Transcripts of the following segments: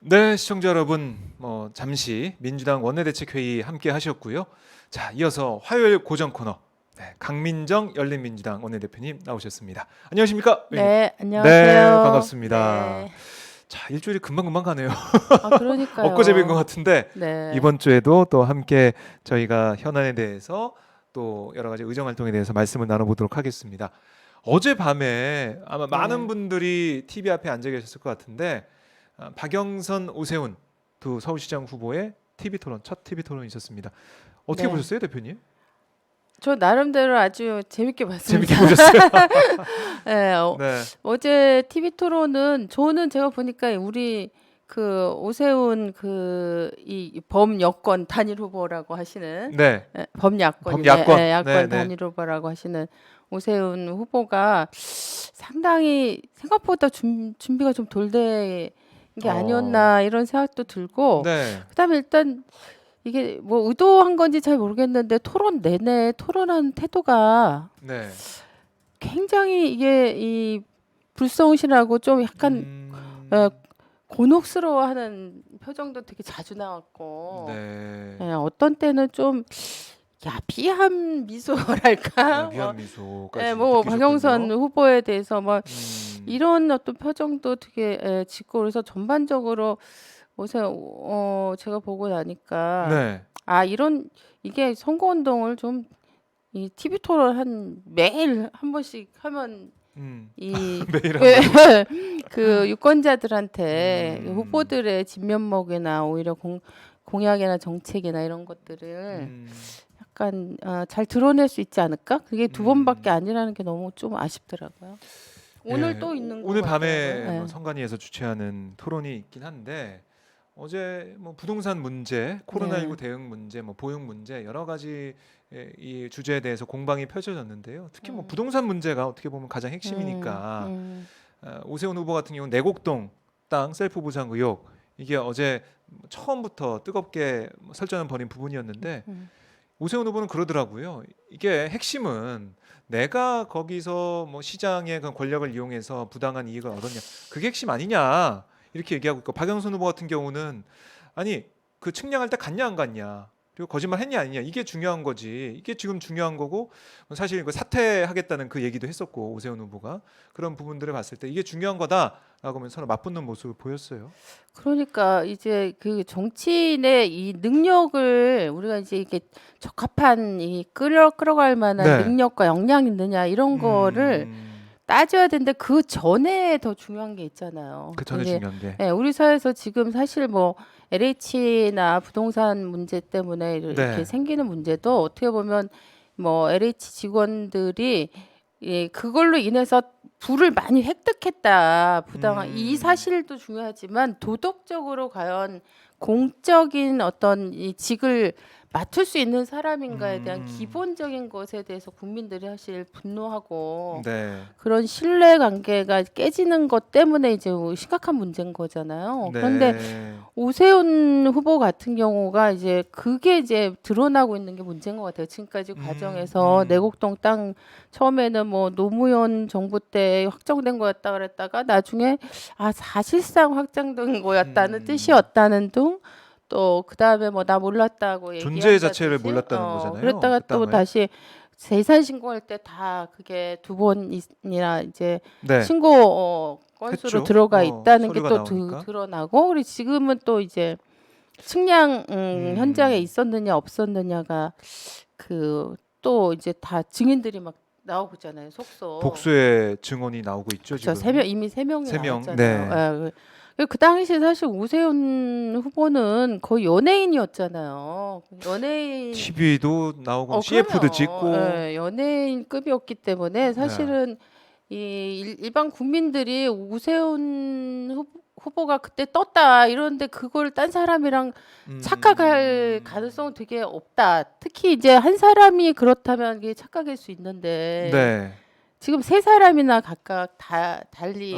네, 시청자 여러분, 잠시 민주당 원내대책회의 함께 하셨고요. 자, 이어서 화요일 고정 코너, 네, 강민정 열린민주당 원내대표님 나오셨습니다. 안녕하십니까, 의원님? 네, 네, 안녕하세요. 반갑습니다. 네. 자, 일주일이 금방금방 가네요. 그러니까요. 엊그제 뵌것 같은데 네. 이번 주에도 또 함께 저희가 현안에 대해서 또 여러 가지 의정 활동에 대해서 말씀을 나눠보도록 하겠습니다. 어젯밤에 아마 많은 네. 분들이 TV 앞에 앉아 계셨을 것 같은데 박영선, 오세훈 두 서울시장 후보의 TV 토론, 첫 TV 토론이 있었습니다. 어떻게 네. 보셨어요, 대표님? 저 나름대로 아주 재밌게 봤습니다. 재밌게 보셨어요? 네, 네, 어제 TV 토론은 저는 제가 보니까 우리 그 오세훈 그 이 범여권 단일 후보라고 하시는 네, 범야권 범야권. 야권 네, 네. 단일 후보라고 하시는 오세훈 후보가 상당히 생각보다 준비가 좀 덜 된 게 아니었나 이런 생각도 들고 네, 그다음에 일단 이게 뭐 의도한 건지 잘 모르겠는데 토론 내내 토론하는 태도가 네. 굉장히 이게 이 불성실하고 좀 약간 어, 곤혹스러워하는 표정도 되게 자주 나왔고 네. 어떤 때는 좀 야비한 미소랄까 미안 미소까지 뭐 느끼셨군요. 박영선 후보에 대해서 막 음, 이런 어떤 표정도 되게 짓고 그래서 전반적으로 제가 보고 나니까 네. 이런 이게 선거운동을 좀 이 TV 토론 한 매일 한 번씩 하면 이 매일 한 번. 그 유권자들한테 음. 후보들의 진면목이나 오히려 공약이나 정책이나 이런 것들을 음, 약간 잘 드러낼 수 있지 않을까? 그게 두 음. 번밖에 아니라는 게 너무 좀 아쉽더라고요. 오늘 예, 또 있는 것 오늘 같아요. 밤에 네. 선관위에서 주최하는 토론이 있긴 한데 어제 뭐 부동산 문제, 코로나19 네. 대응 문제, 뭐 보육 문제 여러 가지 이 주제에 대해서 공방이 펼쳐졌는데요. 특히 뭐 음. 부동산 문제가 어떻게 보면 가장 핵심이니까 음. 오세훈 후보 같은 경우는 내곡동 땅 셀프 보상 의혹 이게 어제 처음부터 뜨겁게 설전을 벌인 부분이었는데 음. 오세훈 후보는 그러더라고요. 이게 핵심은 내가 거기서 뭐 시장의 그 권력을 이용해서 부당한 이익을 얻었냐. 그게 핵심 아니냐. 이렇게 얘기하고 있고 박영선 후보 같은 경우는 아니 그 측량할 때 갔냐 안 갔냐. 그리고 거짓말 했냐 아니냐. 이게 중요한 거지. 이게 지금 중요한 거고 사실 그 사퇴하겠다는 그 얘기도 했었고 오세훈 후보가 그런 부분들을 봤을 때 이게 중요한 거다라고 하면 서로 맞붙는 모습을 보였어요. 그러니까 이제 그 정치인의 이 능력을 우리가 이제 이게 적합한 이 끌어갈 만한 네. 능력과 역량이 있느냐 이런 거를 따져야 되는데 그 전에 더 중요한 게 있잖아요. 그 전에 이제 중요한 게. 우리 사회에서 지금 사실 뭐 LH나 부동산 문제 때문에 이렇게 네. 생기는 문제도 어떻게 보면 뭐 LH 직원들이 그걸로 인해서 부를 많이 획득했다. 부당한 이 사실도 중요하지만 도덕적으로 과연 공적인 어떤 이 직을 맡을 수 있는 사람인가에 대한 기본적인 것에 대해서 국민들이 사실 분노하고 네. 그런 신뢰 관계가 깨지는 것 때문에 이제 심각한 문제인 거잖아요. 그런데 네. 오세훈 후보 같은 경우가 이제 그게 이제 드러나고 있는 게 문제인 것 같아요. 지금까지 과정에서 내곡동 땅 처음에는 뭐 노무현 정부 때 확정된 거였다 그랬다가 나중에 사실상 확정된 거였다는 뜻이었다는 둥 또 그다음에 뭐 나 몰랐다고 존재 자체를 얘기한다든지 몰랐다는 거잖아요. 그랬다가 그 또 땅을. 다시 재산 신고할 때 다 그게 두 번이나 이제 네. 신고 건수로 했죠. 들어가 있다는 게 서류가 또 나오니까. 드러나고 그리고 지금은 또 이제 측량 현장에 있었느냐 없었느냐가 그 또 이제 다 증인들이 막 나오고 있잖아요. 속속. 복수의 증언이 나오고 있죠, 그렇죠. 지금. 이미 세 명이 세 명, 나왔잖아요. 그 당시 사실 오세훈 후보는 거의 연예인이었잖아요. 연예인 TV도 나오고 CF도 그럼요. 찍고. 연예인급이었기 때문에 사실은 이 일반 국민들이 오세훈 후보가 그때 떴다 이러는데 그걸 딴 사람이랑 착각할 가능성은 되게 없다. 특히 이제 한 사람이 그렇다면 이게 착각일 수 있는데 네. 지금 세 사람이나 각각 다 달리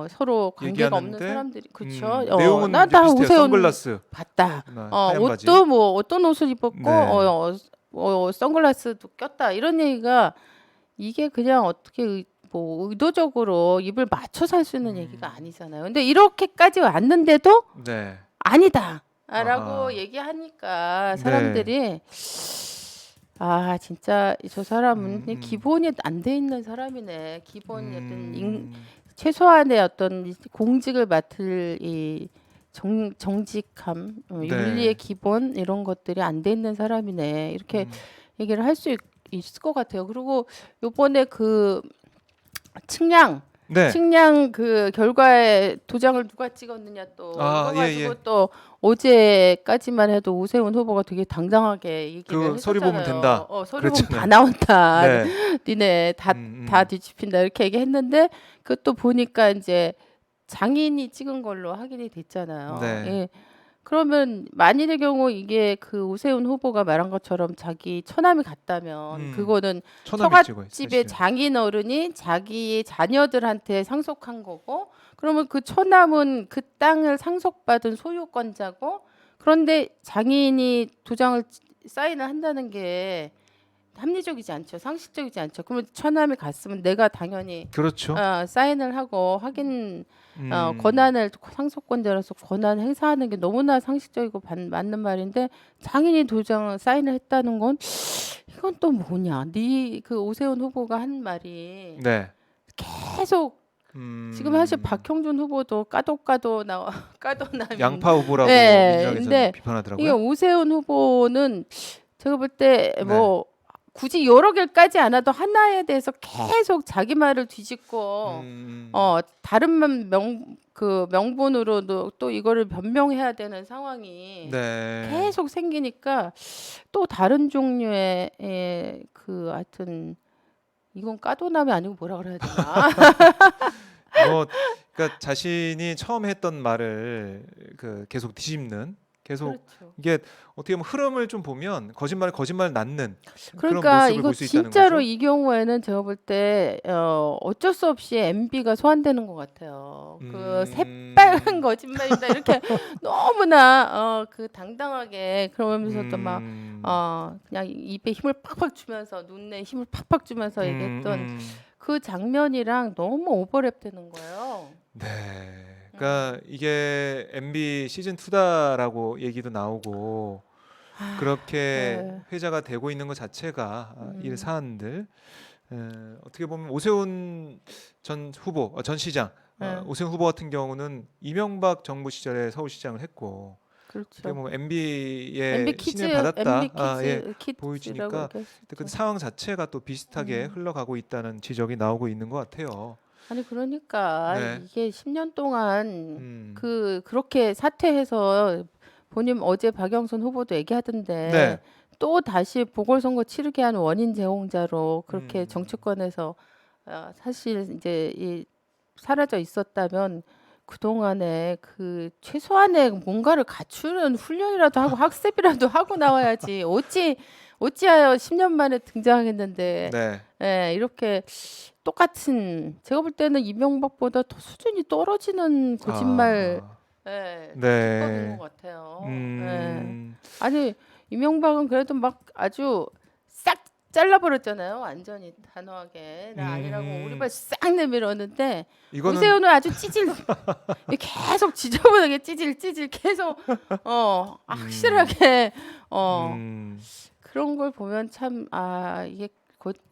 서로 관계가 없는 얘기하는데, 사람들이 그렇죠. 내용은 나 이제 비슷해요. 오세훈 선글라스, 봤다. 하얀 바지. 옷도 뭐 어떤 옷을 입었고 네. 선글라스도 꼈다 이런 얘기가 이게 그냥 어떻게 뭐 의도적으로 입을 맞춰서 할 수 있는 얘기가 음. 아니잖아요. 근데 이렇게까지 왔는데도 네. 아니다라고 아하. 얘기하니까 네. 사람들이 아 진짜 저 사람은 그냥 음. 기본이 안 돼 있는 사람이네. 기본 어떤 음. 최소한의 어떤 이 공직을 맡을 이 정직함, 윤리의 네. 기본 이런 것들이 안 돼 있는 사람이네. 이렇게 음. 얘기를 할 수 있을 것 같아요. 그리고 요번에 그 측량 네. 측량 그 결과에 도장을 누가 찍었느냐 또 아, 이거 예, 가지고 예. 또 어제까지만 해도 오세훈 후보가 되게 당당하게 얘기를 그 서류 보면 했었잖아요. 된다. 서류 보면 다 그랬잖아요. 나온다. 네. 니네 다 음. 뒤집힌다 이렇게 얘기했는데 그것도 보니까 이제 장인이 찍은 걸로 확인이 됐잖아요. 네. 예. 그러면 만일의 경우 이게 그 오세훈 후보가 말한 것처럼 자기 처남이 갔다면 그거는 처남이 찍어요, 처갓집의 사실은. 장인 어른이 자기 자녀들한테 상속한 거고 그러면 그 처남은 그 땅을 상속받은 소유권자고 그런데 장인이 도장을 사인을 한다는 게 합리적이지 않죠. 상식적이지 않죠. 그러면 처남이 갔으면 내가 당연히 그렇죠. 사인을 하고 확인 음. 권한을 상속권자로서 권한 행사하는 게 너무나 상식적이고 맞는 말인데 장인이 도장 사인을 했다는 건 이건 또 뭐냐? 네 그 오세훈 후보가 한 말이 네. 계속 지금 사실 박형준 후보도 까도 나와 까도남이 양파 후보라고 네, 민주당에서는 근데 이게 비판하더라고요. 오세훈 후보는 제가 볼 때 네. 뭐 굳이 여러 개까지 않아도 하나에 대해서 계속 자기 말을 뒤집고 다른 그 명분으로도 또 이거를 변명해야 되는 상황이 네. 계속 생기니까 또 다른 종류의 그 하여튼 이건 까도남이 아니고 뭐라 그래야 되나? 그러니까 자신이 처음 했던 말을 그 계속 뒤집는 계속 그렇죠. 이게 어떻게 보면 흐름을 좀 보면 거짓말 낳는 그런 그러니까 모습을 이거 볼 수 있다는 진짜로 거죠. 이 경우에는 제가 볼 때 어쩔 수 없이 MB가 소환되는 것 같아요. 그 새빨간 거짓말이다 이렇게 너무나 그 당당하게 그러면서도 막 그냥 입에 힘을 팍팍 주면서 눈에 힘을 팍팍 주면서 얘기했던 그 장면이랑 너무 오버랩되는 거예요. 네. 그러니까 이게 MB 시즌 2다라고 얘기도 나오고 그렇게 네. 회자가 되고 있는 것 자체가 이 사안들 어떻게 보면 오세훈 전 후보 전 시장 오세훈 후보 같은 경우는 이명박 정부 시절에 서울시장을 했고 어떻게 그렇죠. 보면 MB의 MB 키즈, 신을 받았다 MB 키즈, 키즈라고 보여지니까 얘기했었죠. 그 상황 자체가 또 비슷하게 흘러가고 있다는 지적이 나오고 있는 것 같아요. 아니 그러니까 네. 이게 10년 동안 그렇게 사퇴해서 본인 어제 박영선 후보도 얘기하던데 네. 또 다시 보궐선거 치르게 한 원인 제공자로 그렇게 정치권에서 사실 이제 사라져 있었다면 그동안에 그 최소한의 뭔가를 갖추는 훈련이라도 하고 학습이라도 하고 나와야지 어찌하여 10년 만에 등장했는데 네. 이렇게 똑같은 제가 볼 때는 이명박보다 더 수준이 떨어지는 거짓말 네. 기법인 것 같아요. 아니 이명박은 그래도 막 아주 싹 잘라버렸잖아요. 완전히 단호하게 나 아니라고 오리발 싹 내밀었는데 오세훈은 아주 계속 지저분하게 찌질 계속 확실하게 그런 걸 보면 참 이게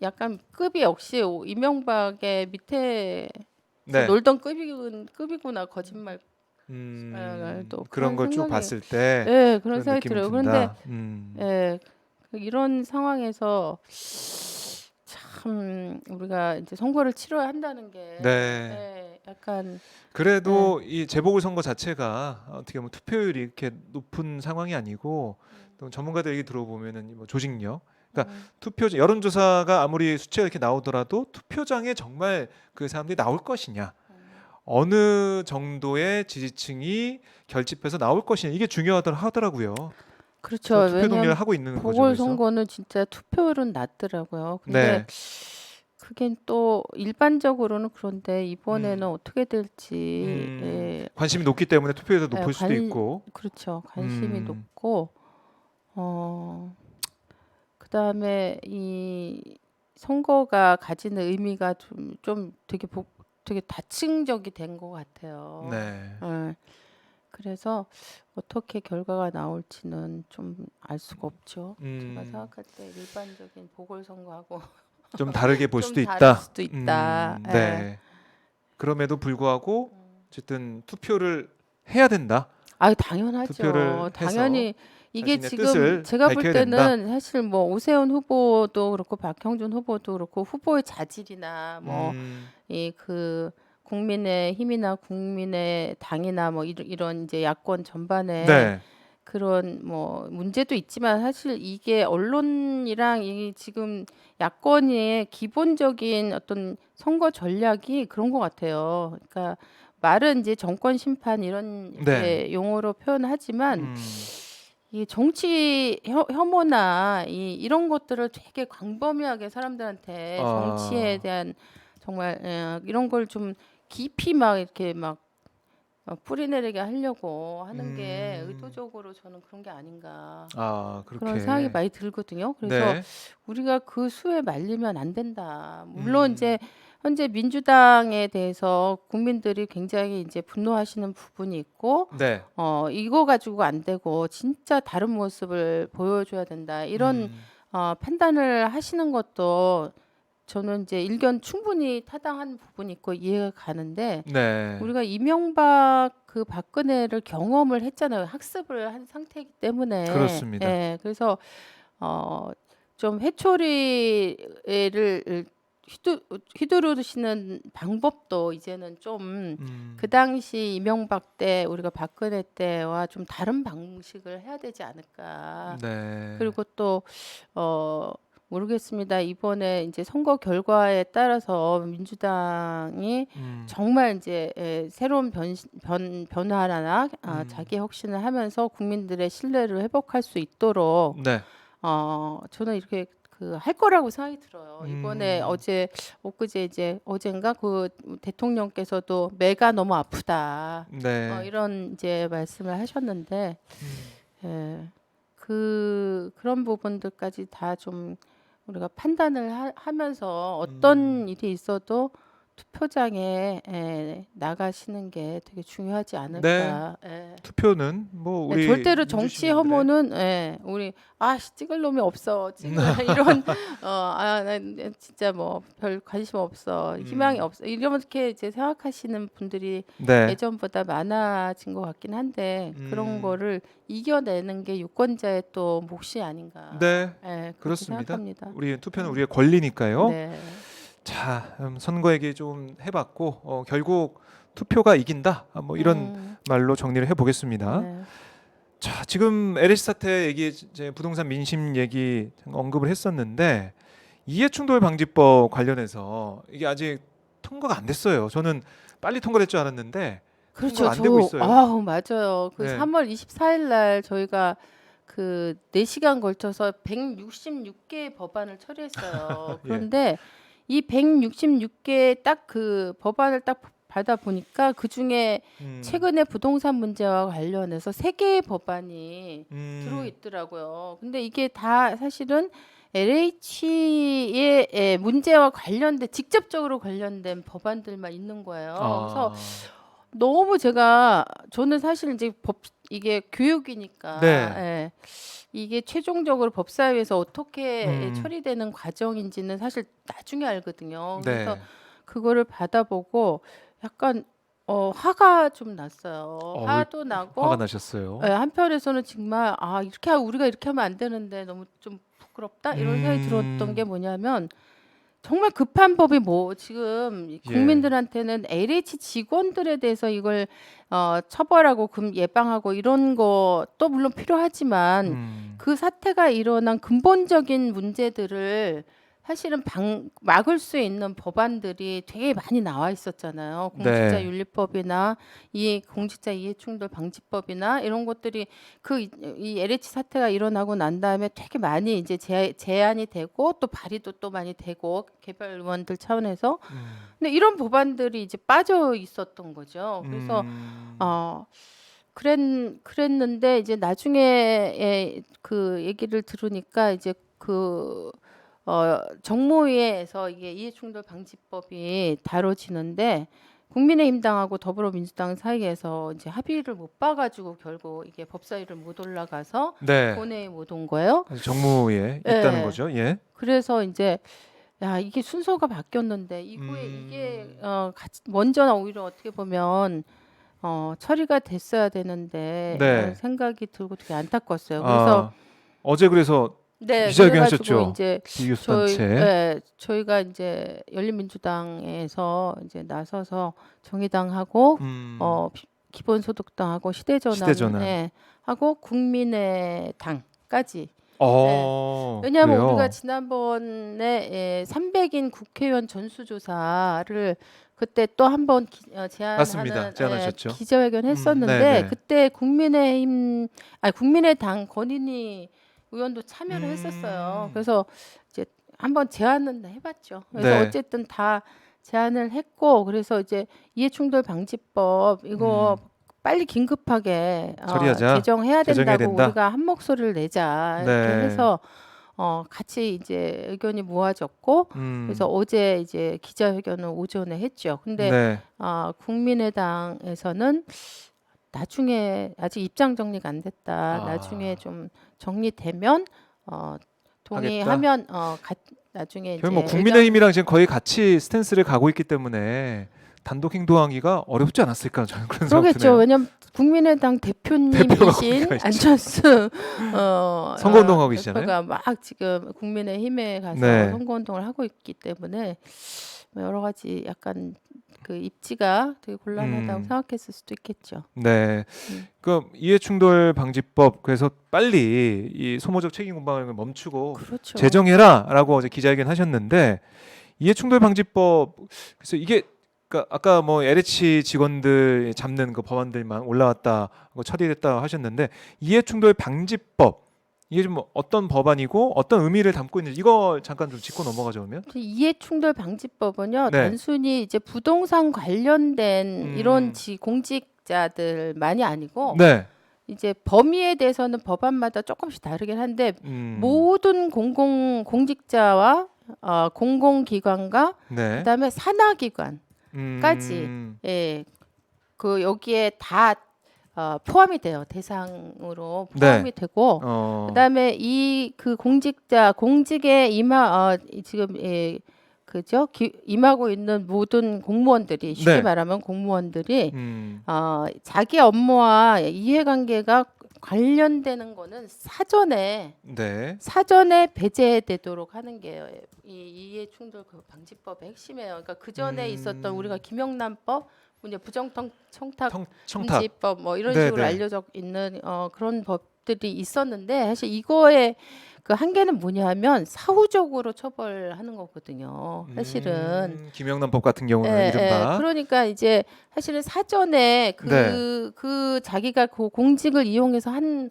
약간 급이 역시 이명박의 밑에 놀던 급이구나 거짓말 또 그런 걸 쭉 생각이 봤을 때 그런 그런 생각이 느낌이 들어요. 그런데 든다. 이런 상황에서 참 우리가 이제 선거를 치러야 한다는 게 약간 그래도 이 재보궐 선거 자체가 어떻게 보면 투표율이 이렇게 높은 상황이 아니고 또 전문가들 얘기 들어보면은 뭐 조직력 그러니까 여론조사가 아무리 수치가 이렇게 나오더라도 투표장에 정말 그 사람들이 나올 것이냐 어느 정도의 지지층이 결집해서 나올 것이냐 이게 중요하다 하더라고요. 그렇죠. 투표 동의를 왜냐하면 하고 있는 거죠. 보궐선거는 진짜 투표율은 낮더라고요. 근데 그게 또 일반적으로는 그런데 이번에는 어떻게 될지 관심이 높기 때문에 투표율도 높을 수도 있고 그렇죠. 관심이 높고 그다음에 이 선거가 가지는 의미가 좀 되게 다층적이 된 것 같아요. 네. 예. 그래서 어떻게 결과가 나올지는 좀 알 수가 없죠. 제가 생각할 때 일반적인 보궐선거하고 좀 다르게 볼 좀 수도 다를 있다. 수도 있다. 예. 네. 그럼에도 불구하고 어쨌든 투표를 해야 된다. 아, 당연하죠. 투표를 해서 당연히 이게 자신의 지금 뜻을 제가 볼 밝혀야 된다. 때는 사실 뭐 오세훈 후보도 그렇고 박형준 후보도 그렇고 후보의 자질이나 뭐 음, 이 그 국민의 힘이나 국민의 당이나 뭐 이런 이제 야권 전반에 네. 그런 뭐 문제도 있지만 사실 이게 언론이랑 이 지금 야권의 기본적인 어떤 선거 전략이 그런 것 같아요. 그러니까 말은 이제 정권 심판 이런 네. 이제 용어로 표현하지만 음, 이 정치 혐오나 이런 것들을 되게 광범위하게 사람들한테 정치에 아, 대한 정말 이런 걸 좀 깊이 막 이렇게 막 뿌리내리게 하려고 하는 게 음, 의도적으로 저는 그런 게 아닌가 그런 생각이 그렇게. 많이 들거든요. 그래서 네. 우리가 그 수에 말리면 안 된다. 물론 이제 음, 현재 민주당에 대해서 국민들이 굉장히 이제 분노하시는 부분이 있고, 네. 이거 가지고 안 되고 진짜 다른 모습을 보여줘야 된다. 이런 음, 판단을 하시는 것도 저는 이제 일견 충분히 타당한 부분이 있고 이해가 가는데 네. 우리가 이명박 그 박근혜를 경험을 했잖아요. 학습을 한 상태이기 때문에. 그렇습니다. 예. 그래서 어, 좀 회초리를 휘두르시는 방법도 이제는 좀 그 음, 당시 이명박 때 우리가 박근혜 때와 좀 다른 방식을 해야 되지 않을까. 네. 그리고 또 어, 모르겠습니다. 이번에 이제 선거 결과에 따라서 민주당이 음, 정말 이제 새로운 변화나 음, 자기 혁신을 하면서 국민들의 신뢰를 회복할 수 있도록 네. 저는 이렇게 그 할 거라고 생각이 들어요. 이번에 음, 엊그제 이제 어젠가 그 대통령께서도 매가 너무 아프다. 네. 이런 이제 말씀을 하셨는데 음, 예. 그런 부분들까지 다 좀 우리가 판단을 하면서 음, 어떤 일이 있어도 투표장에 나가시는 게 되게 중요하지 네. 않을까. 예. 투표는 뭐 예, 우리 절대로 민주 정치 시민들의 혐오는 우리 찍을 놈이 없어. 이런 나 진짜 뭐 별 관심 없어. 희망이 음, 없어. 이렇게 이제 생각하시는 분들이 네. 예전보다 많아진 것 같긴 한데 그런 음, 거를 이겨내는 게 유권자의 또 몫이 아닌가. 네. 예, 그렇게 그렇습니다. 생각합니다. 우리 투표는 예. 우리의 권리니까요. 네. 자, 선거 얘기 좀 해봤고 결국 투표가 이긴다. 뭐 이런 음, 말로 정리를 해보겠습니다. 네. 자, 지금 LH 사태 얘기, 이제 부동산 민심 얘기 언급을 했었는데 이해충돌 방지법 관련해서 이게 아직 통과가 안 됐어요. 저는 빨리 통과될 줄 알았는데 그렇죠. 통과가 안 되고 있어요. 맞아요. 그 네, 3월 24일 날 저희가 그 4시간 걸쳐서 166개의 법안을 처리했어요. 예, 그런데 이 166개 딱 그 법안을 딱 받아 보니까 그중에 음, 최근에 부동산 문제와 관련해서 3개의 법안이 들어 음, 있더라고요. 근데 이게 다 사실은 LH의 문제와 관련된 직접적으로 관련된 법안들만 있는 거예요. 그래서 아, 너무 저는 사실 이제 이게 교육이니까 네, 이게 최종적으로 법사위에서 어떻게 음, 처리되는 과정인지는 사실 나중에 알거든요. 그래서 네, 그거를 받아보고 약간 화가 좀 났어요. 왜 화도 화가 나고 나셨어요? 한편에서는 정말 우리가 이렇게 하면 안 되는데 너무 좀 부끄럽다 이런 생각이 들었던 게 음, 뭐냐면 정말 급한 법이 뭐 지금 예, 국민들한테는 LH 직원들에 대해서 이걸 처벌하고 금 예방하고 이런 것도 물론 필요하지만 음, 그 사태가 일어난 근본적인 문제들을 사실은 막을 수 있는 법안들이 되게 많이 나와 있었잖아요. 네, 공직자윤리법이나 이 공직자 이해충돌 방지법이나 이런 것들이 이 LH 사태가 일어나고 난 다음에 되게 많이 이제 제안이 되고 또 발의도 또 많이 되고 개별 의원들 차원에서 음, 근데 이런 법안들이 이제 빠져 있었던 거죠. 그래서 음, 어 그랬는데 이제 나중에 그 얘기를 들으니까 이제 정무위에서 이게 이해충돌 방지법이 다뤄지는데 국민의힘당하고 더불어민주당 사이에서 이제 합의를 못 봐가지고 결국 이게 법사위를 못 올라가서 네. 본회의에 못 온 거예요. 아직 정무에 있다는 예. 거죠. 예. 그래서 이제 야 이게 순서가 바뀌었는데 이후에 이게 먼저나 오히려 어떻게 보면 처리가 됐어야 되는데 네. 라는 생각이 들고 되게 안타까웠어요. 그래서 어제 그래서 네, 기자회견 그래가지고 하셨죠? 이제 비교수단체. 저희가 이제 열린민주당에서 이제 나서서 정의당하고 기본소득당하고 시대전환. 시대전환 하고 국민의당까지. 왜냐하면 그래요? 우리가 지난번에 300인 국회의원 전수조사를 그때 또 한 번 맞습니다. 제안하는 제안하셨죠. 기자회견 했었는데 네네. 그때 국민의당 권인희 의원도 참여를 했었어요. 그래서 이제 한번 제안은 해봤죠. 그래서 네. 어쨌든 다 제안을 했고 그래서 이제 이해충돌 방지법 이거 빨리 긴급하게 처리하자. 제정해야 제정해야 된다고 된다. 우리가 한 목소리를 내자 이렇게 네. 해서 같이 이제 의견이 모아졌고 그래서 어제 이제 기자회견을 오전에 했죠. 근데 네. 국민의당에서는 나중에 아직 입장 정리가 안 됐다. 아. 나중에 좀 정리되면 동의하면 나중에 이제 뭐 국민의힘이랑 지금 거의 같이 스탠스를 가고 있기 때문에 단독 행동하기가 어렵지 않았을까 저는 그런 생각 그러겠죠. 드네요. 왜냐면 국민의당 대표님이신 거기가 있죠. 안철수 선거운동하고 계시잖아요. 대표가 막 지금 국민의힘에 가서 네. 선거운동을 하고 있기 때문에 뭐 여러 가지 약간 그 입지가 되게 곤란하다고 생각했을 수도 있겠죠. 네. 그 이해충돌 방지법 그래서 빨리 이 소모적 책임 공방을 멈추고 그렇죠. 제정해라라고 어제 기자회견 하셨는데 이해충돌 방지법 그래서 이게 그러니까 아까 뭐 LH 직원들 잡는 그 법안들만 올라왔다고 처리됐다 하셨는데 이해충돌 방지법 이게 좀 어떤 법안이고 어떤 의미를 담고 있는지 이거 잠깐 좀 짚고 넘어가죠 그러면. 이해충돌 방지법은요 네. 단순히 이제 부동산 관련된 이런 공직자들만이 아니고 네. 이제 범위에 대해서는 법안마다 조금씩 다르긴 한데 모든 공직자와 공공기관과 네. 그다음에 산하기관까지 그 여기에 다 포함이 돼요. 대상으로 포함이 되고 그다음에 이 그 공직에 지금 그죠? 임하고 있는 모든 공무원들이 쉽게 네. 말하면 공무원들이 자기 업무와 이해관계가 관련되는 거는 사전에 배제되도록 하는 게 이 이해충돌 방지법의 핵심이에요. 그러니까 그 전에 있었던 우리가 김영란법, 이제 부정청탁 금지법 뭐 이런 식으로 알려져 있는 그런 법들이 있었는데 사실 이거의 그 한계는 뭐냐면 사후적으로 처벌하는 거거든요. 사실은 김영란법 같은 경우는 이른바 그러니까 이제 사실은 사전에 그 자기가 그 공직을 이용해서 하는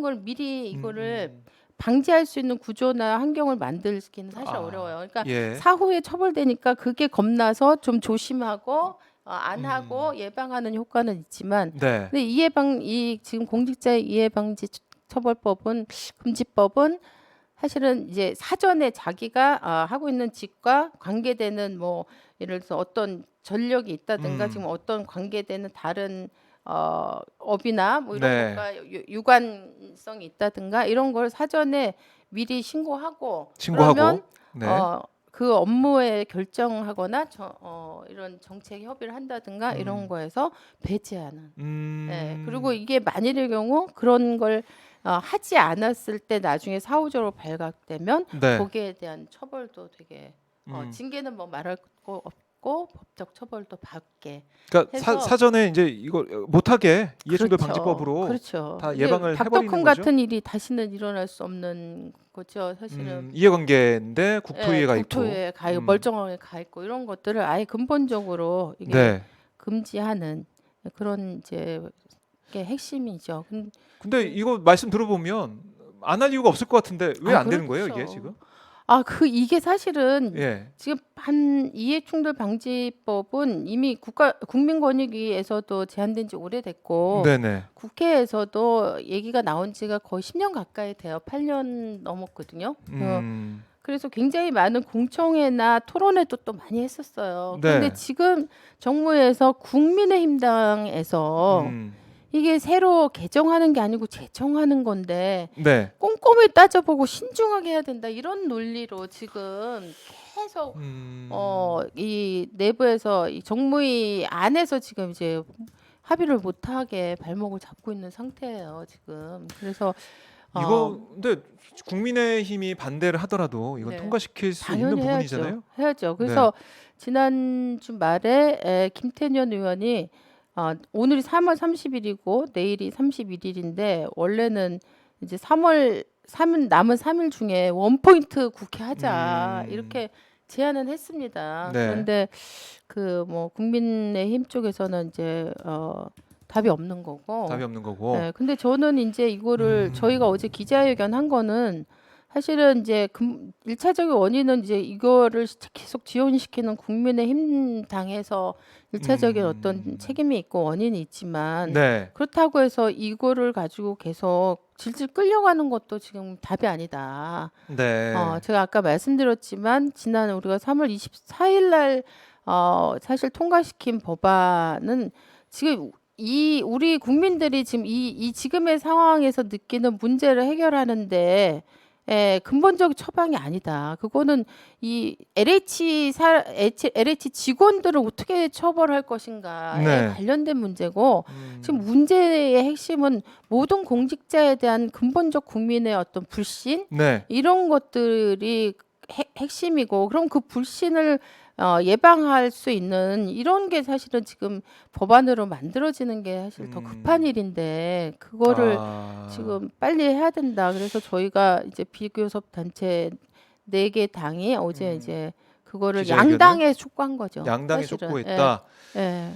걸 미리 이거를 방지할 수 있는 구조나 환경을 만들기는 사실 어려워요. 그러니까 사후에 처벌되니까 그게 겁나서 좀 조심하고 안 하고 예방하는 효과는 있지만 근데 이 지금 공직자의 이해방지 처벌법은 금지법은 사실은 이제 사전에 자기가 하고 있는 직과 관계되는 뭐 예를 들어서 어떤 전력이 있다든가 지금 어떤 관계되는 다른 업이나 뭐 이런 것과 유관성이 있다든가 이런 걸 사전에 미리 신고하고 그러면 그 업무에 결정하거나 이런 정책 협의를 한다든가 이런 거에서 배제하는. 그리고 이게 만일의 경우 그런 걸 하지 않았을 때 나중에 사후적으로 발각되면 거기에 대한 처벌도 되게 징계는 뭐 말할 거 없고 법적 처벌도 받게. 그러니까 사전에 이제 이거 못하게 이해충돌 방지법으로 다 예방을 해버리는 거죠. 박덕훈 같은 일이 다시는 일어날 수 없는 거죠. 사실은 이해관계인데 국토위에 국토위에 가 있고 멀쩡하게 가 있고 이런 것들을 아예 근본적으로 이게 금지하는 그런 이제 게 핵심이죠. 근데 이거 말씀 들어보면 안 할 이유가 없을 것 같은데 왜 안 되는 거예요 이게 지금? 이게 사실은 지금 이해충돌 방지법은 이미 국민권익위에서도 제안된 지 오래됐고 국회에서도 얘기가 나온 지가 거의 10년 가까이 돼요. 8년 넘었거든요. 그래서 굉장히 많은 공청회나 토론회도 또 많이 했었어요. 그런데 네. 지금 정부에서 국민의힘당에서 음. 이게 새로 개정하는 게 아니고 재청하는 건데 네. 꼼꼼히 따져보고 신중하게 해야 된다 이런 논리로 지금 계속 음. 이 내부에서 이 정무위 안에서 지금 이제 합의를 못하게 발목을 잡고 있는 상태예요 지금. 그래서 이거 근데 국민의힘이 반대를 하더라도 이건 네. 통과시킬 수 있는 당연히 부분이잖아요. 해야죠. 네. 그래서 지난주 말에 김태년 의원이 오늘이 3월 30일이고 내일이 31일인데 원래는 이제 3월 3일 남은 3일 중에 원포인트 국회 하자 이렇게 제안은 했습니다. 네. 그런데 그 뭐 국민의힘 쪽에서는 이제 답이 없는 거고. 답이 없는 거고. 네, 근데 저는 이제 이거를 저희가 어제 기자회견 한 거는 사실은 이제 1차적인 원인은 이제 이거를 계속 지원시키는 국민의힘 당에서 1차적인 어떤 책임이 있고 원인이 있지만 네. 그렇다고 해서 이거를 가지고 계속 질질 끌려가는 것도 지금 답이 아니다. 네. 제가 아까 말씀드렸지만 지난 우리가 3월 24일 날 사실 통과시킨 법안은 지금 우리 국민들이 지금 이 지금의 상황에서 느끼는 문제를 해결하는데 근본적 처방이 아니다. 그거는 이 LH 직원들을 어떻게 처벌할 것인가에 네. 관련된 문제고 지금 문제의 핵심은 모든 공직자에 대한 근본적 국민의 어떤 불신 네. 이런 것들이 핵심이고 그럼 그 불신을 예방할 수 있는 이런 게 사실은 지금 법안으로 만들어지는 게 사실 더 급한 일인데 그거를 지금 빨리 해야 된다. 그래서 저희가 이제 비교섭 단체 4개 당이 어제 이제 그거를 기자회견을? 양당에 촉구한 거죠. 양당에 사실은. 촉구했다. 예.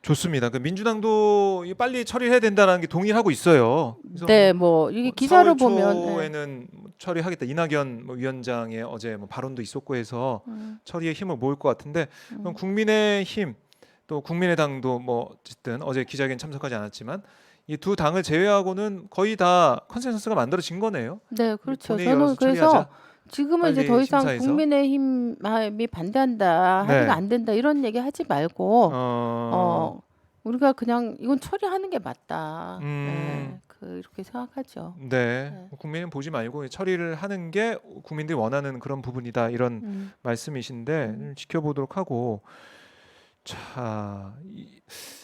좋습니다. 그 민주당도 이 빨리 처리해야 된다는 게 동의를 하고 있어요. 그래서 네, 뭐 이게 기사를 4월 보면 초에는 처리하겠다. 이낙연 위원장의 어제 발언도 있었고 해서 처리에 힘을 모을 것 같은데 그럼 국민의힘 또 국민의당도 뭐 어쨌든 어제 기자회견 참석하지 않았지만 이 두 당을 제외하고는 거의 다 컨센서스가 만들어진 거네요. 네, 그렇죠. 본회의 저는 열어서 그래서 처리하자. 지금은 이제 빨리 더 이상 심사해서. 국민의힘이 반대한다, 네. 합의가 안 된다 이런 얘기 하지 말고 우리가 그냥 이건 처리하는 게 맞다. 이렇게 생각하죠. 네. 국민은 보지 말고 처리를 하는 게 국민들이 원하는 그런 부분이다 이런 말씀이신데 지켜보도록 하고 자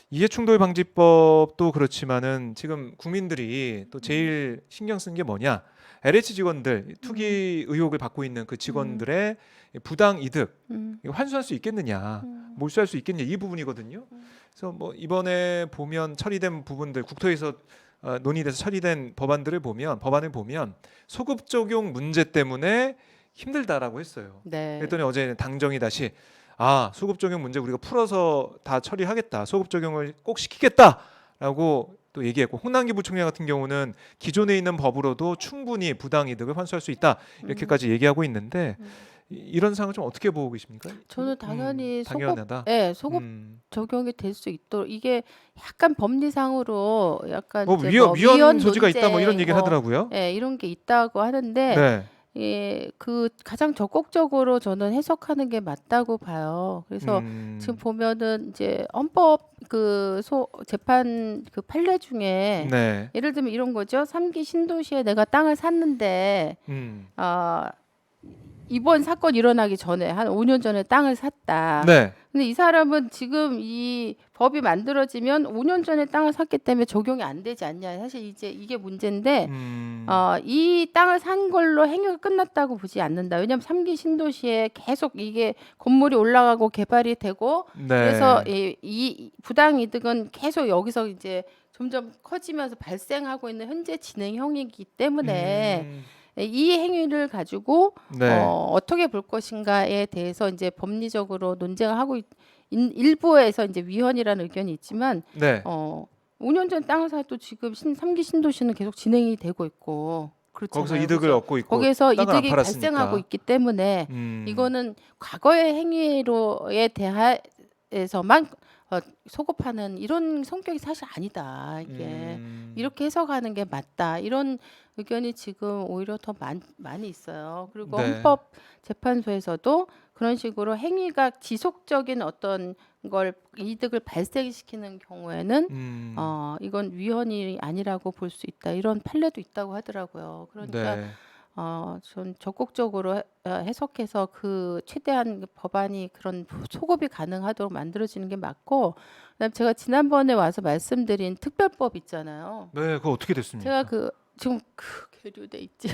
이해충돌 방지법도 그렇지만은 지금 국민들이 또 제일 신경 쓰는 게 뭐냐 LH 직원들 투기 의혹을 받고 있는 그 직원들의 부당 이득 이거 환수할 수 있겠느냐 몰수할 수 있겠느냐 이 부분이거든요. 그래서 뭐 이번에 보면 처리된 부분들 국토에서 논의돼서 처리된 법안을 보면 소급 적용 문제 때문에 힘들다라고 했어요. 네. 그랬더니 어제 당정이 다시 소급 적용 문제 우리가 풀어서 다 처리하겠다. 소급 적용을 꼭 시키겠다라고 또 얘기했고 홍남기 부총장 같은 경우는 기존에 있는 법으로도 충분히 부당 이득을 환수할 수 있다. 이렇게까지 얘기하고 있는데 이런 상황을 좀 어떻게 보고 계십니까? 저는 당연히 당연하다. 소급 적용이 될 수 있도록 이게 약간 법리상으로 약간 이제 위헌 소지가 있다 뭐 이런 얘기를 하더라고요. 이런 게 있다고 하는데 네. 그 가장 적극적으로 저는 해석하는 게 맞다고 봐요. 그래서 지금 보면은 이제 헌법 재판 그 판례 중에 네. 예를 들면 이런 거죠. 3기 신도시에 내가 땅을 샀는데 이번 사건 일어나기 전에 한 5년 전에 땅을 샀다. 네. 근데 이 사람은 지금 이 법이 만들어지면 5년 전에 땅을 샀기 때문에 적용이 안 되지 않냐. 사실 이제 이게 문제인데 이 땅을 산 걸로 행위가 끝났다고 보지 않는다. 왜냐하면 3기 신도시에 계속 이게 건물이 올라가고 개발이 되고 네. 그래서 이 부당 이득은 계속 여기서 이제 점점 커지면서 발생하고 있는 현재 진행형이기 때문에 이 행위를 가지고 어떻게 볼 것인가에 대해서 이제 법리적으로 논쟁을 하고 일부에서 이제 위헌이라는 의견이 있지만 5년 전 땅을 사도 지금 3기 신도시는 계속 진행이 되고 있고 그렇잖아요. 거기서 이득을 얻고 있고 거기서 땅을 안 이득이 팔았으니까. 발생하고 있기 때문에 이거는 과거의 행위로에 대해서만 소급하는 이런 성격이 사실 아니다. 이게 이렇게 해석하는 게 맞다. 이런 의견이 지금 오히려 더 많이 있어요. 그리고 네. 헌법재판소에서도 그런 식으로 행위가 지속적인 어떤 걸 이득을 발생시키는 경우에는 음. 이건 위헌이 아니라고 볼 수 있다. 이런 판례도 있다고 하더라고요. 그러니까 네. 전 적극적으로 해석해서 그 최대한 법안이 그런 소급이 가능하도록 만들어지는 게 맞고, 그다음에 제가 지난번에 와서 말씀드린 특별법 있잖아요. 네, 그거 어떻게 제가 됐습니까? 지금 계류돼 있죠.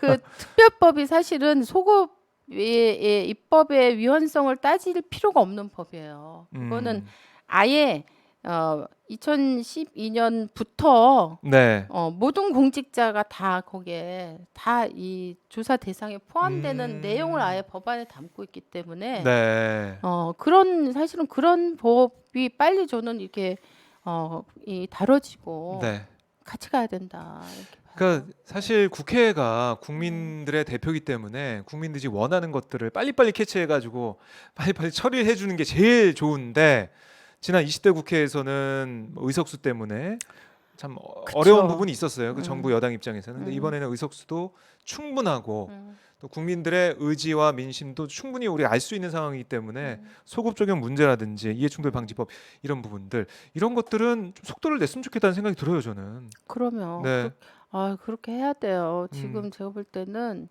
그 특별법이 사실은 소급의 입법의 위헌성을 따질 필요가 없는 법이에요. 그거는 음. 아예 2012년부터 네. 모든 공직자가 다 거기에 다 이 조사 대상에 포함되는 내용을 아예 법안에 담고 있기 때문에 네. 사실은 그런 법이 빨리 저는 이렇게 다뤄지고 네. 같이 가야 된다 이렇게 봐요. 그러니까 사실 국회가 국민들의 대표이기 때문에 국민들이 원하는 것들을 빨리빨리 캐치해가지고 빨리빨리 처리해 주는 게 제일 좋은데 지난 20대 국회에서는 뭐 의석수 때문에 참 어려운 그쵸. 부분이 있었어요. 그 정부 여당 입장에서는. 근데 음, 이번에는 의석수도 충분하고 음, 또 국민들의 의지와 민심도 충분히 우리가 알 수 있는 상황이기 때문에 음. 소급 적용 문제라든지 이해충돌 방지법 이런 부분들 이런 것들은 좀 속도를 냈으면 좋겠다는 생각이 들어요, 저는. 그러면 네. 그렇게 해야 돼요. 음. 지금 제가 볼 때는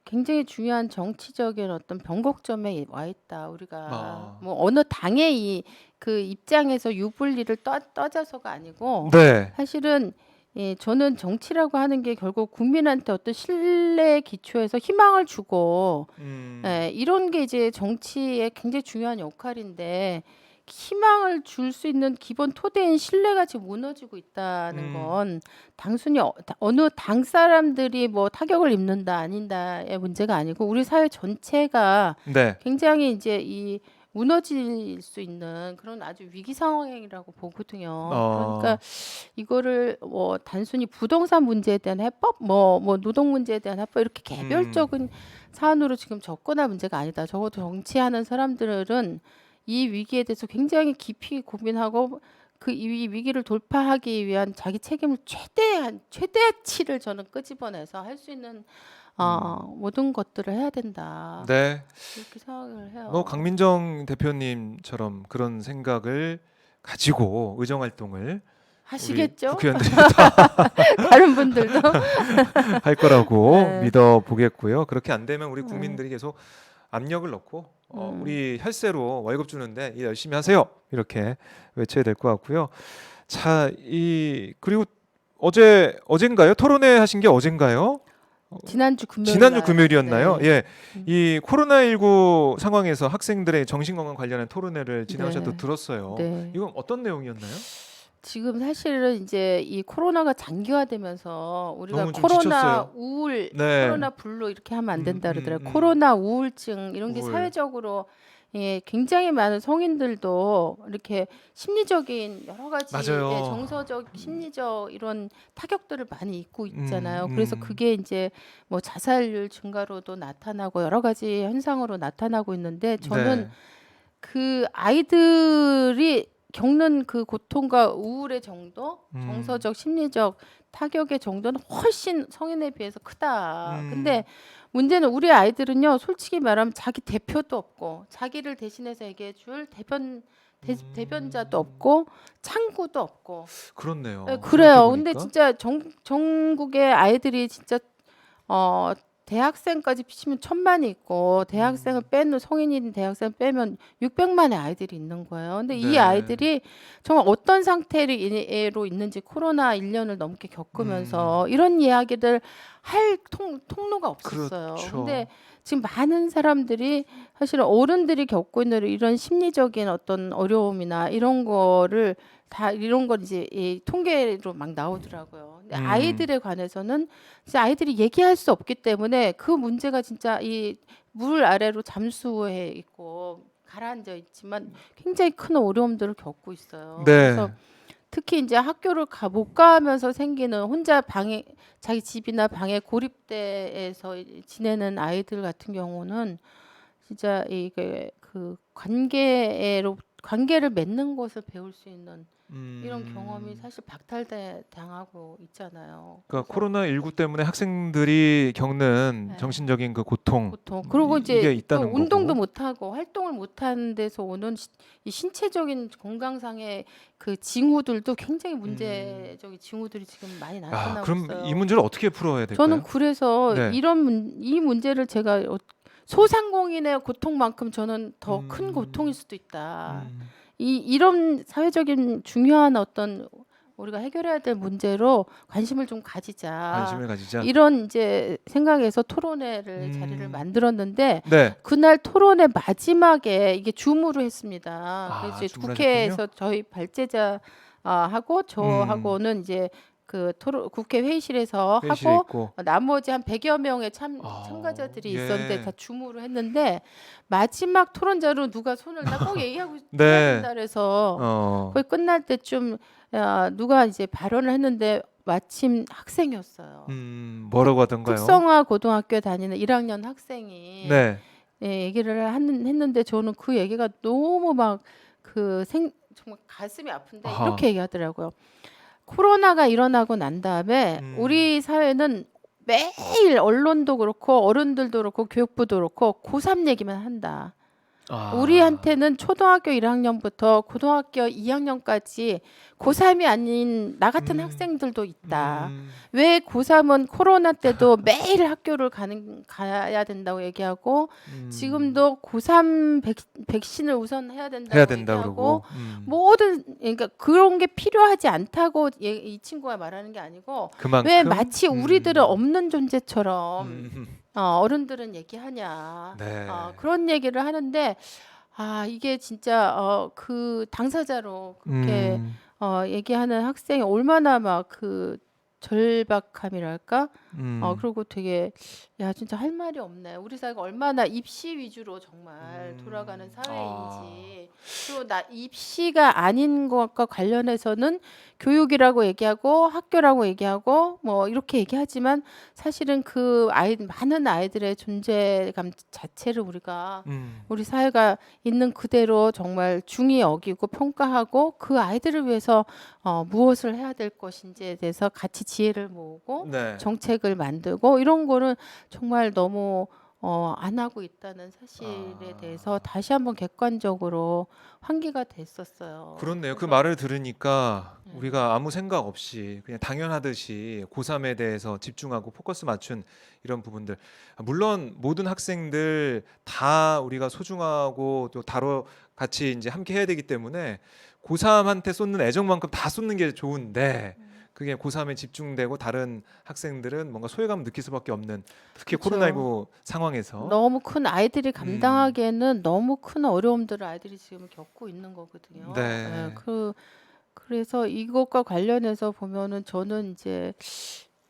굉장히 중요한 정치적인 어떤 변곡점에 와 있다. 우리가 아. 뭐 어느 당의 그 입장에서 유불리를 떠져서가 아니고 네. 사실은 저는 정치라고 하는 게 결국 국민한테 어떤 신뢰에 기초해서 희망을 주고 이런 게 이제 정치의 굉장히 중요한 역할인데 희망을 줄 수 있는 기본 토대인 신뢰가 지금 무너지고 있다는 음. 건 단순히 어느 당 사람들이 뭐 타격을 입는다 아닌다의 문제가 아니고 우리 사회 전체가 네. 굉장히 이제 이 무너질 수 있는 그런 아주 위기 상황이라고 보거든요. 그러니까 어. 이거를 뭐 단순히 부동산 문제에 대한 해법, 뭐 노동 문제에 대한 해법 이렇게 개별적인 사안으로 지금 접근할 문제가 아니다. 적어도 정치하는 사람들은 이 위기에 대해서 굉장히 깊이 고민하고 이 위기를 돌파하기 위한 자기 책임을 최대치를 저는 끄집어내서 할 수 있는 모든 것들을 해야 된다. 네. 이렇게 생각을 해요. 뭐 강민정 대표님처럼 그런 생각을 가지고 의정 활동을 우리 하시겠죠? 국회의원들이 다른 분들도. 할 거라고 네. 믿어 보겠고요. 그렇게 안 되면 우리 네. 국민들이 계속 압력을 넣고 음. 우리 혈세로 월급 주는데 일 열심히 하세요. 이렇게 외쳐야 될 것 같고요. 자, 그리고 어젠가요? 토론회 하신 게 어젠가요? 지난주 금요일 지난주 날. 금요일이었나요? 네. 예. 음. 이 코로나19 상황에서 학생들의 정신건강 관련한 토론회를 진행하셨다고 네. 들었어요. 네. 이건 어떤 내용이었나요? 지금 사실은 이제 이 코로나가 장기화되면서 우리가 너무 좀 코로나 지쳤어요. 우울, 네. 코로나 불로 이렇게 하면 안 된다 그러더라고요. 음. 코로나 우울증 이런 게 우울. 사회적으로 굉장히 많은 성인들도 이렇게 심리적인 여러 가지 맞아요. 정서적, 심리적 이런 타격들을 많이 입고 있잖아요. 음. 그래서 그게 이제 뭐 자살률 증가로도 나타나고 여러 가지 현상으로 나타나고 있는데 저는 네. 그 아이들이 겪는 그 고통과 우울의 정도, 정서적, 심리적 타격의 정도는 훨씬 성인에 비해서 크다. 근데 문제는 우리 아이들은요, 솔직히 말하면 자기 대표도 없고, 자기를 대신해서 얘기해 줄 대변자도 없고, 창구도 없고. 그렇네요. 네, 그래요. 근데 생각해보니까. 진짜 전국의 아이들이 진짜 대학생까지 피치면 1,000만이 있고 대학생을 빼는 성인인 대학생 빼면 600만의 아이들이 있는 거예요. 근데 이 네. 아이들이 정말 어떤 상태로 있는지 코로나 1년을 넘게 겪으면서 이런 이야기를 할 통로가 없었어요. 그렇죠. 근데 지금 많은 사람들이 사실은 어른들이 겪고 있는 이런 심리적인 어떤 어려움이나 이런 걸 이제 이 통계로 막 나오더라고요. 근데 아이들에 관해서는 진짜 아이들이 얘기할 수 없기 때문에 그 문제가 진짜 이 물 아래로 잠수해 있고 가라앉아 있지만 굉장히 큰 어려움들을 겪고 있어요. 네. 그래서 특히 이제 학교를 못 가면서 생기는 혼자 자기 집이나 방에 고립돼서 지내는 아이들 같은 경우는 진짜 이게 그 관계를 맺는 것을 배울 수 있는 이런 경험이 사실 당하고 있잖아요. 그러니까 그래서 코로나19 때문에 학생들이 겪는 네. 정신적인 그 고통 보통 그리고 이게 이제 또 있다는 운동도 거고. 못 하고 활동을 못 하는 데서 오는 이 신체적인 건강상의 그 징후들도 굉장히 음. 문제적인 징후들이 지금 많이 아, 나타나고 그럼 이 있어요. 문제를 어떻게 풀어야 저는 될까요? 그래서 네. 이 문제를 제가 소상공인의 고통만큼 저는 더 큰 고통일 음. 수도 있다. 음. 이런 사회적인 중요한 어떤 우리가 해결해야 될 문제로 관심을 좀 가지자. 관심을 가지자. 이런 이제 생각에서 토론회를 자리를 음. 만들었는데 네. 그날 토론회 마지막에 이게 줌으로 했습니다. 그래서 아, 이제 주문하셨군요. 국회에서 저희 발제자 하고 음. 저하고는 이제 그 국회 회의실에서 회의실에 하고 있고. 나머지 한 100여 명의 참가자들이 있었는데 다 예. 줌으로 했는데 마지막 토론자로 누가 손을 나 꼭 얘기하고 해야 네. 된다 그래서 어. 거의 끝날 때쯤 누가 이제 발언을 했는데 마침 학생이었어요. 뭐라고 하던가요? 특성화 고등학교 다니는 1학년 학생이 네. 얘기를 했는데 저는 그 얘기가 너무 막 정말 가슴이 아픈데 아하. 이렇게 얘기하더라고요. 코로나가 일어나고 난 다음에 우리 사회는 매일 언론도 그렇고 어른들도 그렇고 교육부도 그렇고 고3 얘기만 한다. 아. 우리한테는 초등학교 1학년부터 고등학교 2학년까지 고3이 아닌 나 같은 음. 학생들도 있다. 음. 왜 고3은 코로나 때도 매일 학교를 가야 된다고 얘기하고 지금도 고3 백신을 우선 해야 된다고 해야 된다 얘기하고 그러고. 모든 그러니까 그런 게 필요하지 않다고 이 친구가 말하는 게 아니고 그만큼 왜 마치 우리들은 없는 존재처럼 음. 어른들은 얘기하냐 네. 그런 얘기를 하는데 이게 진짜 그 당사자로 그렇게 음. 얘기하는 학생이 얼마나 막 그 절박함이랄까 그리고 되게 야 진짜 할 말이 없네. 우리 사회가 얼마나 입시 위주로 정말 돌아가는 사회인지. 그리고 입시가 아닌 것과 관련해서는 교육이라고 얘기하고 학교라고 얘기하고 뭐 이렇게 얘기하지만 사실은 그 많은 아이들의 존재감 자체를 우리가 우리 사회가 있는 그대로 정말 중히 여기고 평가하고 그 아이들을 위해서 무엇을 해야 될 것인지에 대해서 같이 지혜를 모으고 네. 정책을 만들고 이런 거는 정말 너무 안 하고 있다는 사실에 대해서 다시 한번 객관적으로 환기가 됐었어요. 그렇네요. 그 그래서 말을 들으니까 네. 우리가 아무 생각 없이 그냥 당연하듯이 고3에 대해서 집중하고 포커스 맞춘 이런 부분들. 물론 모든 학생들 다 우리가 소중하고 또 같이 이제 함께 해야 되기 때문에 고3한테 쏟는 애정만큼 다 쏟는 게 좋은데 그게 고3에 집중되고 다른 학생들은 뭔가 소외감을 느낄 수밖에 없는 특히 그쵸. 코로나19 상황에서 너무 큰 아이들이 감당하기에는 너무 큰 어려움들을 아이들이 지금 겪고 있는 거거든요. 네. 그래서 이것과 관련해서 보면은 저는 이제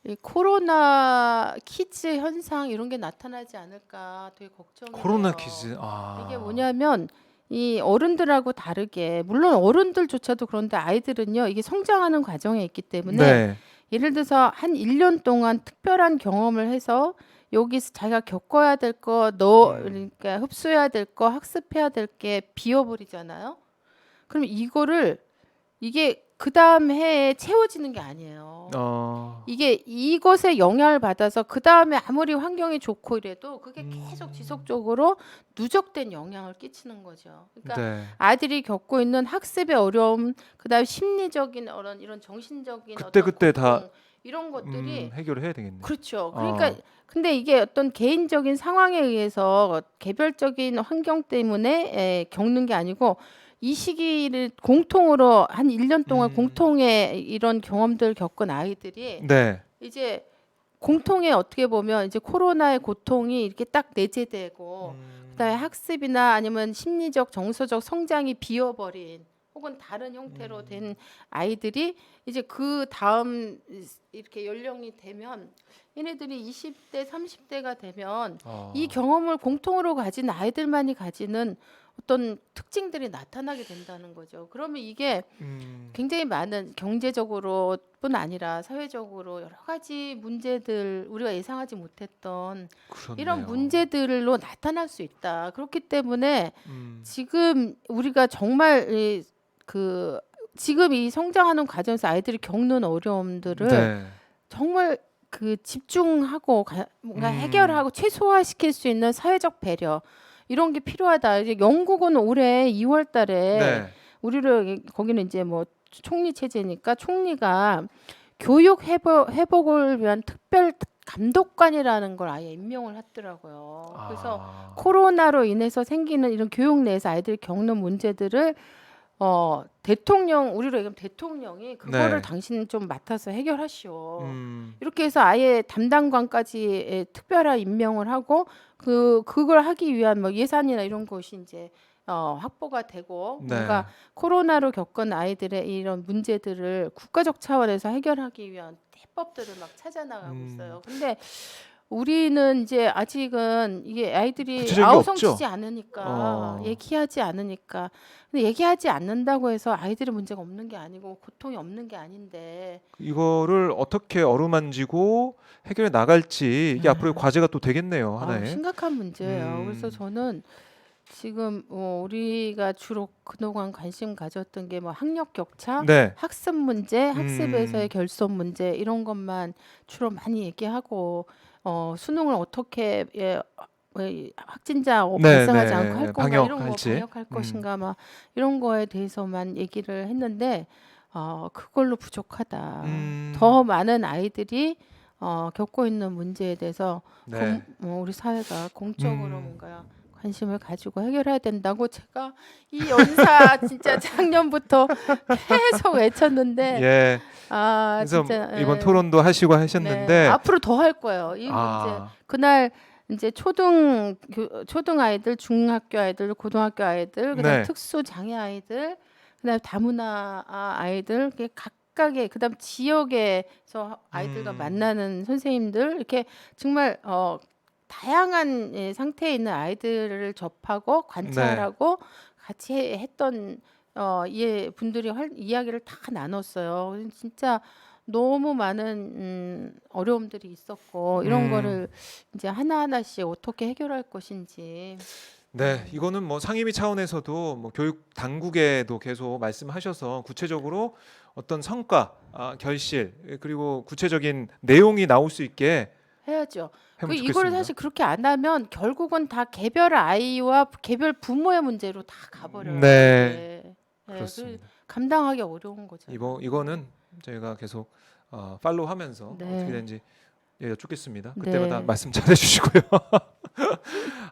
이 코로나 키즈 현상 이런 게 나타나지 않을까 되게 걱정이 코로나 돼요. 퀴즈. 이게 뭐냐면 이 어른들하고 다르게 물론 어른들조차도 그런데 아이들은요 이게 성장하는 과정에 있기 때문에 네. 예를 들어서 한 1년 동안 특별한 경험을 해서 여기서 자기가 겪어야 될 거, 그러니까 흡수해야 될 거, 학습해야 될 게 비어버리잖아요. 그럼 이게 그 다음 해에 채워지는 게 아니에요. 이게 이것에 영향을 받아서 그 다음에 아무리 환경이 좋고 이래도 그게 계속 지속적으로 누적된 영향을 끼치는 거죠. 그러니까 네. 아이들이 겪고 있는 학습의 어려움, 그다음 심리적인 이런 정신적인 그때 다 고통, 이런 것들이 해결을 해야 되겠네. 그렇죠. 그러니까 근데 이게 어떤 개인적인 상황에 의해서 개별적인 환경 때문에 겪는 게 아니고 이 시기를 공통으로 한 1년 동안 공통의 이런 경험들을 겪은 아이들이 네. 이제 공통의 어떻게 보면 이제 코로나의 고통이 이렇게 딱 내재되고 그다음에 학습이나 아니면 심리적 정서적 성장이 비어버린 혹은 다른 형태로 된 아이들이 이제 그 다음 이렇게 연령이 되면 얘네들이 20대 30대가 되면 이 경험을 공통으로 가진 아이들만이 가지는 어떤 특징들이 나타나게 된다는 거죠. 그러면 이게 굉장히 많은 경제적으로뿐 아니라 사회적으로 여러 가지 문제들 우리가 예상하지 못했던 그렇네요. 이런 문제들로 나타날 수 있다. 그렇기 때문에 지금 우리가 정말 그 지금 이 성장하는 과정에서 아이들이 겪는 어려움들을 네. 정말 그 집중하고 뭔가 음. 해결하고 최소화시킬 수 있는 사회적 배려 이런 게 필요하다. 이제 영국은 올해 2월 달에 네. 우리를 거기는 이제 뭐 총리 체제니까 총리가 교육 회복을 위한 특별 감독관이라는 걸 아예 임명을 했더라고요. 그래서 아. 코로나로 인해서 생기는 이런 교육 내에서 아이들이 겪는 문제들을 대통령 우리로 얘기하면 대통령이 그거를 네. 당신 좀 맡아서 해결하시오. 음. 이렇게 해서 아예 담당관까지 특별한 임명을 하고 그걸 하기 위한 뭐 예산이나 이런 것이 이제 확보가 되고 네. 뭔가 코로나로 겪은 아이들의 이런 문제들을 국가적 차원에서 해결하기 위한 해법들을 막 찾아나가고 있어요. 근데 우리는 이제 아직은 이게 아이들이 구체적인 게 아우성치지 없죠? 않으니까 얘기하지 않으니까 근데 얘기하지 않는다고 해서 아이들의 문제가 없는 게 아니고 고통이 없는 게 아닌데 이거를 어떻게 어루만지고 해결해 나갈지 이게 앞으로의 네. 과제가 또 되겠네요, 하나의. 심각한 문제예요. 그래서 저는 지금 우리가 주로 그동안 관심 가졌던 게 뭐 학력 격차, 네. 학습 문제, 학습에서의 음. 결손 문제 이런 것만 주로 많이 얘기하고 수능을 어떻게 확진자 발생하지 않고 할 건가 이런 거 방역할지. 방역할 것인가 막 이런 거에 대해서만 얘기를 했는데 그걸로 부족하다. 더 많은 아이들이 겪고 있는 문제에 대해서 네. 우리 사회가 공적으로 음. 뭔가 관심을 가지고 해결해야 된다고 제가 이 연사 진짜 작년부터 계속 외쳤는데 예. 그래서 진짜 이번 토론도 하시고 네, 하셨는데 앞으로 더 할 거예요. 이제 그날 이제 초등 아이들, 중학교 아이들, 고등학교 아이들, 그다음 네. 특수 장애 아이들, 그다음 다문화 아이들, 각각의 그다음 지역에서 아이들과 만나는 선생님들 이렇게 정말 다양한 상태에 있는 아이들을 접하고 관찰하고 같이 했던 분들이 이야기를 다 나눴어요. 진짜 너무 많은 어려움들이 있었고 이런 거를 이제 하나하나씩 어떻게 해결할 것인지. 네, 이거는 뭐 상임위 차원에서도 뭐 교육 당국에도 계속 말씀하셔서 구체적으로 어떤 성과, 결실 그리고 구체적인 내용이 나올 수 있게 해야죠. 하면 이거를 좋겠습니다. 사실 그렇게 안 하면 결국은 다 개별 아이와 개별 부모의 문제로 다 가버려요. 네. 이게. 그렇습니다. 감당하기 어려운 거죠. 이거는 저희가 계속 팔로우하면서 네. 어떻게 되는지 여쭙겠습니다. 네. 그때마다 말씀 잘해주시고요.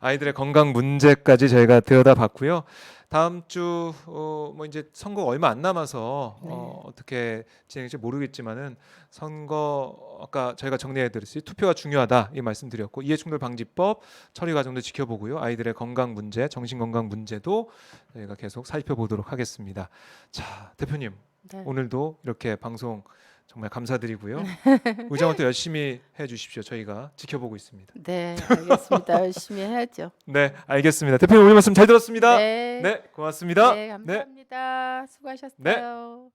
아이들의 건강 문제까지 저희가 들여다봤고요. 다음 주 뭐 이제 선거 얼마 안 남아서 어떻게 진행될지 모르겠지만은 선거 아까 저희가 정리해드렸듯이 투표가 중요하다 이 말씀드렸고 이해충돌 방지법 처리 과정도 지켜보고요. 아이들의 건강 문제, 정신 건강 문제도 저희가 계속 살펴보도록 하겠습니다. 자, 대표님 네. 오늘도 이렇게 방송 정말 감사드리고요. 의정을 또 열심히 해주십시오. 저희가 지켜보고 있습니다. 네, 알겠습니다. 열심히 해야죠. 네, 알겠습니다. 대표님 오늘 말씀 잘 들었습니다. 네, 네, 고맙습니다. 네, 감사합니다. 수고하셨어요.